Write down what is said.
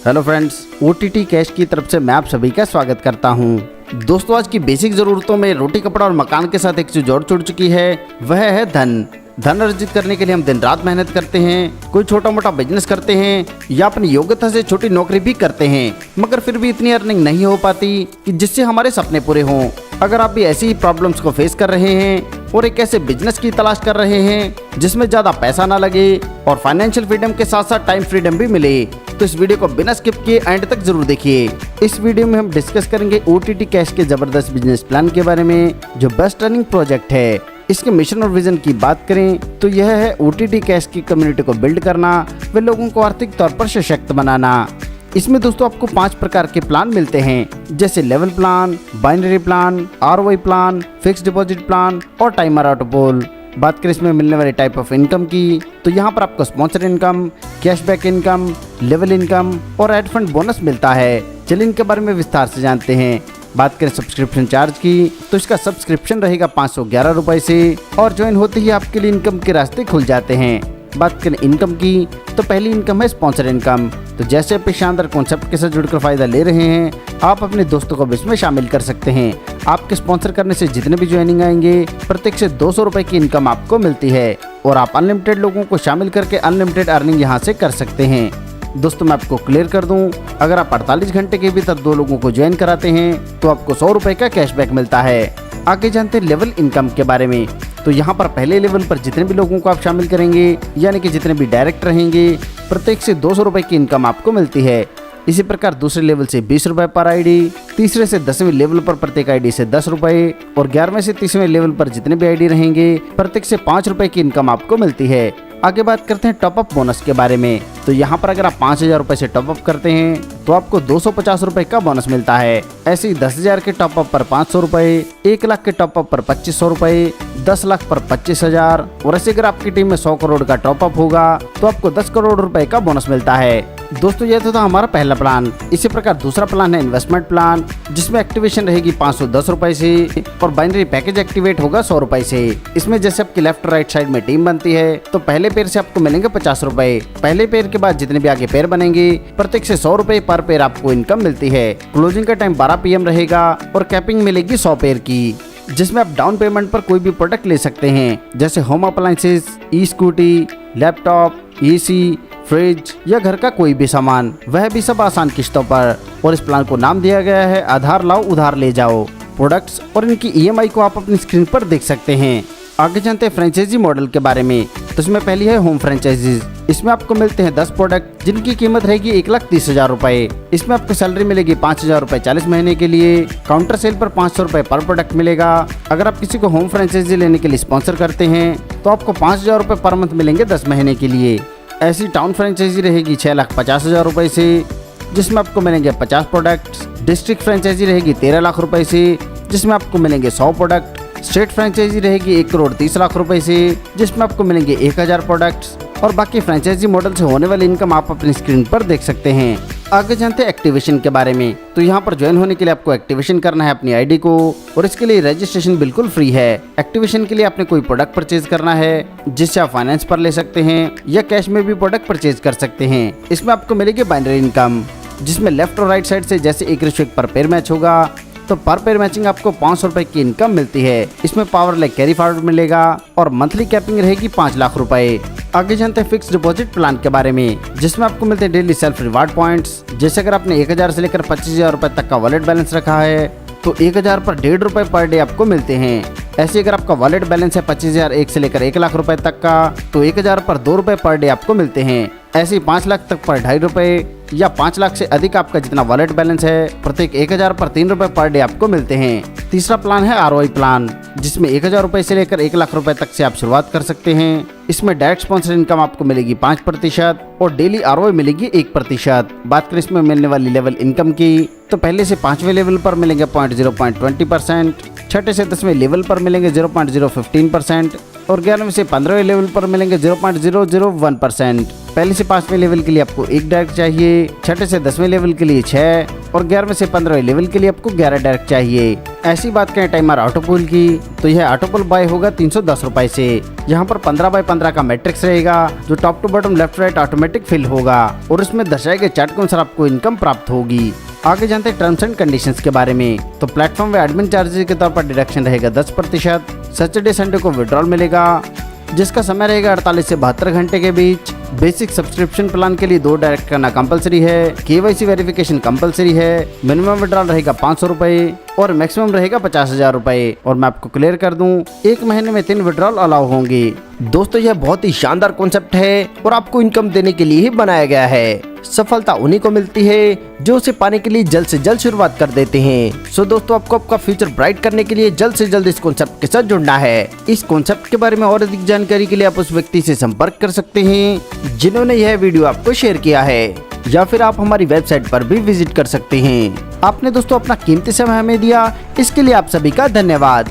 Hello friends, OTT cash की तरफ से मैं आप सभी का स्वागत करता हूं। दोस्तों, आज की बेसिक ज़रूरतों में रोटी, कपड़ा और मकान के साथ एक चीज़ और जुड़ चुकी है, वह है धन। धन अर्जित करने के लिए हम दिन रात मेहनत करते हैं, कोई छोटा मोटा बिजनेस करते हैं या अपनी योग्यता से छोटी नौकरी भी करते हैं, मगर फिर भी इतनी अर्निंग नहीं हो पाती कि जिससे हमारे सपने पूरे हों। अगर आप भी ऐसी ही प्रॉब्लम्स को फेस कर रहे हैं और एक ऐसे बिजनेस की तलाश कर रहे हैं जिसमें ज़्यादा पैसा ना लगे और फाइनेंशियल फ्रीडम के साथ साथ टाइम फ्रीडम भी मिले, तो इस वीडियो को बिना स्किप किए एंड तक जरूर देखिए। इस वीडियो में हम डिस्कस करेंगे OTT कैश के जबरदस्त बिजनेस प्लान के बारे में, जो बेस्ट रनिंग प्रोजेक्ट है। इसके मिशन और विजन की बात करें तो यह है OTT कैश की कम्युनिटी को बिल्ड करना व लोगों को आर्थिक तौर पर सशक्त बनाना। इसमें दोस्तों आपको 5 प्रकार के प्लान मिलते हैं, जैसे level plan, binary plan, ROI plan, fix deposit plan और टाइमर ऑटोपोल। बात करें इसमें मिलने वाले टाइप ऑफ इनकम की, तो यहाँ पर आपको sponsor income, cashback income, level income और एड फंड बोनस मिलता है। चलिए इनके बारे में विस्तार से जानते हैं। बात करें सब्सक्रिप्शन चार्ज की, तो इसका सब्सक्रिप्शन रहेगा 511 रुपये से और ज्वाइन होते ही आपके लिए इनकम के रास्ते खुल जाते हैं। बात करें इनकम की, तो पहली इनकम है स्पॉन्सर इनकम। तो जैसे आप इस शानदार कॉन्सेप्ट के साथ जुड़कर फायदा ले रहे हैं, आप अपने दोस्तों को भी इसमें शामिल कर सकते हैं। आपके स्पॉन्सर करने से जितने भी ज्वाइनिंग आएंगे, प्रत्येक से 200 रुपये की इनकम आपको मिलती है और आप अनलिमिटेड लोगों को शामिल करके अनलिमिटेड अर्निंग यहाँ से कर सकते हैं। दोस्तों, मैं आपको क्लियर कर दूं, अगर आप 48 घंटे के भीतर 2 लोगों को ज्वाइन कराते हैं तो आपको 100 रुपये का कैशबैक मिलता है। आगे जानते हैं लेवल इनकम के बारे में। तो यहाँ पर पहले लेवल पर जितने भी लोगों को आप शामिल करेंगे, यानी कि जितने भी डायरेक्ट रहेंगे, प्रत्येक से 200 रुपये की इनकम आपको मिलती है। इसी प्रकार दूसरे लेवल से 20 रुपये पर आईडी, तीसरे से 10वें लेवल पर प्रत्येक आईडी से 10 रुपये और 11वें से 30वें लेवल पर जितने भी आईडी रहेंगे, प्रत्येक से 5 रुपये की इनकम आपको मिलती है। आगे बात करते हैं टॉपअप बोनस के बारे में। तो यहाँ पर अगर आप 5000 रुपये से टॉपअप करते हैं तो आपको 250 रुपये का बोनस मिलता है। ऐसे ही 10,000 के टॉपअप पर 500 रुपये, 1 लाख के टॉपअप पर 2500 रुपये, 10 लाख पर 25,000 और ऐसे अगर आपकी टीम में 100 करोड़ का टॉपअप होगा तो आपको 10 करोड़ रुपए का बोनस मिलता है। दोस्तों, यह तो था हमारा पहला प्लान। इसी प्रकार दूसरा प्लान है इन्वेस्टमेंट प्लान, जिसमें एक्टिवेशन रहेगी 510 रुपए से और बाइनरी पैकेज एक्टिवेट होगा 100 रुपए से। इसमें जैसे आपकी लेफ्ट और राइट साइड में टीम बनती है, तो पहले पेयर से आपको मिलेंगे 50 रुपए। पहले पेयर के बाद जितने भी आगे पेयर बनेंगे, प्रत्येक से 100 रुपए पर पेयर आपको इनकम मिलती है। क्लोजिंग का टाइम 12 PM रहेगा और कैपिंग मिलेगी 100 पेयर की, जिसमें आप डाउन पेमेंट पर कोई भी प्रोडक्ट ले सकते हैं, जैसे home appliances, scooty, laptop, AC, fridge या घर का कोई भी सामान, वह भी सब आसान किस्तों पर। और इस प्लान को नाम दिया गया है आधार लाओ उधार ले जाओ। प्रोडक्ट्स और इनकी EMI को आप अपनी स्क्रीन पर देख सकते हैं। आगे जानते हैं फ्रेंचाइजी मॉडल के बारे में। तो इसमें पहली है होम फ्रेंचाइजीज। इसमें आपको मिलते हैं 10 प्रोडक्ट जिनकी कीमत रहेगी 1,30,000 रुपए। इसमें आपको सैलरी मिलेगी 5,000 रुपए 40 महीने के लिए। काउंटर सेल पर 500 रुपए पर प्रोडक्ट मिलेगा। अगर आप किसी को होम फ्रेंचाइजी लेने के लिए स्पॉन्सर करते हैं तो आपको 5,000 रुपए पर मंथ मिलेंगे 10 महीने के लिए। ऐसी टाउन फ्रेंचाइजी रहेगी 6,50,000 रुपए से, जिसमें आपको मिलेंगे 50 प्रोडक्ट्स। डिस्ट्रिक्ट फ्रेंचाइजी रहेगी 13 लाख रुपए से, जिसमें आपको मिलेंगे 100 प्रोडक्ट। स्टेट फ्रेंचाइजी रहेगी 1,30,00,000 रुपए से, जिसमें आपको मिलेंगे 1000 प्रोडक्ट्स। और बाकी फ्रेंचाइजी मॉडल से होने वाली इनकम आप अपनी स्क्रीन पर देख सकते हैं। आगे जानते हैं एक्टिवेशन के बारे में। तो यहाँ पर ज्वाइन होने के लिए आपको एक्टिवेशन करना है अपनी आईडी को और इसके लिए रजिस्ट्रेशन बिल्कुल फ्री है। एक्टिवेशन के लिए आपने कोई प्रोडक्ट परचेज करना है, जिससे आप फाइनेंस पर ले सकते हैं या कैश में भी प्रोडक्ट परचेज कर सकते हैं। इसमें आपको मिलेगी बाइनरी इनकम, जिसमें लेफ्ट और राइट साइड से जैसे 1:1 पर पेयर मैच होगा, तो पर पेयर मैचिंग आपको 500 रुपए की इनकम मिलती है। इसमें पावर लाइक कैरी फॉरवर्ड मिलेगा और मंथली कैपिंग रहेगी 5 लाख रुपए। आगे जानते हैं फिक्स डिपॉजिट प्लान के बारे में, जिसमें आपको मिलते हैं डेली सेल्फ रिवार्ड पॉइंट्स। जैसे अगर आपने 1000 से लेकर 25,000 रुपए तक का वॉलेट बैलेंस रखा है तो 1000 पर 1.5 रुपए पर डे आपको मिलते हैं। ऐसे अगर आपका वॉलेट बैलेंस है 25,001 से लेकर 1 लाख रुपए तक का, तो 1000 पर 2 रुपए पर डे आपको मिलते हैं। ऐसे ही 5 लाख तक पर 2.5 रुपए या 5 लाख से अधिक आपका जितना वॉलेट बैलेंस है, प्रत्येक 1000 पर 3 रुपए पर डे आपको मिलते हैं। तीसरा प्लान है ROI प्लान, जिसमें 1000 रुपए से लेकर 1 लाख रुपए तक से आप शुरुआत कर सकते हैं। इसमें डायरेक्ट स्पॉन्सर इनकम आपको मिलेगी 5% और डेली ROI मिलेगी 1%। बात करें इसमें मिलने वाली लेवल इनकम की, तो पहले से 5वें लेवल पर मिलेंगे 0.20%, 6ठे से 10वें लेवल पर मिलेंगे 0.015% और 11वें से 15वें लेवल पर मिलेंगे 0.001%। पहले से 5वें लेवल के लिए आपको 1 डायरेक्ट चाहिए, 6 से 10वें लेवल के लिए 6 और 11वें से 15वें लेवल के लिए आपको 11 डायरेक्ट चाहिए। ऐसी बात करें टाइमर ऑटोपुल की तो यह ऑटोपुल बाय होगा 310 रुपए से। यहाँ पर 15x15 का मैट्रिक्स रहेगा जो top to bottom left right automatic fill होगा और इसमें दर्शाए गए चार्ट के अनुसार आपको इनकम प्राप्त होगी। आगे जानते हैं टर्म्स एंड कंडीशंस के बारे में। तो प्लेटफॉर्म व एडमिन चार्जेस के तौर पर डिडक्शन रहेगा 10%। सैटरडे संडे को विड्रॉल मिलेगा जिसका समय रहेगा 48 से 72 घंटे के बीच। बेसिक सब्सक्रिप्शन प्लान के लिए 2 डायरेक्ट करना कंपलसरी है। KYC वेरिफिकेशन कंपलसरी है। मिनिमम विड्रॉल रहेगा 500 रुपए और मैक्सिमम रहेगा 50,000 रुपए। और मैं आपको क्लियर कर दूं 1 महीने में 3 विड्रॉल अलाउ होंगे। दोस्तों यह बहुत ही शानदार कॉन्सेप्ट है और आपको इनकम देने के लिए ही बनाया गया है। सफलता उन्हीं को मिलती है जो उसे पाने के लिए जल्द से जल्द शुरुआत कर देते हैं। सो दोस्तों आपको आपका फ्यूचर ब्राइट करने के लिए जल्द से जल्द इस कॉन्सेप्ट के साथ जुड़ना है। इस कॉन्सेप्ट के बारे में और अधिक जानकारी के लिए आप उस व्यक्ति से संपर्क कर सकते हैं जिन्होंने यह वीडियो आपको शेयर किया है, या फिर आप हमारी वेबसाइट पर भी विजिट कर सकते हैं। आपने दोस्तों अपना कीमती समय हमें दिया, इसके लिए आप सभी का धन्यवाद।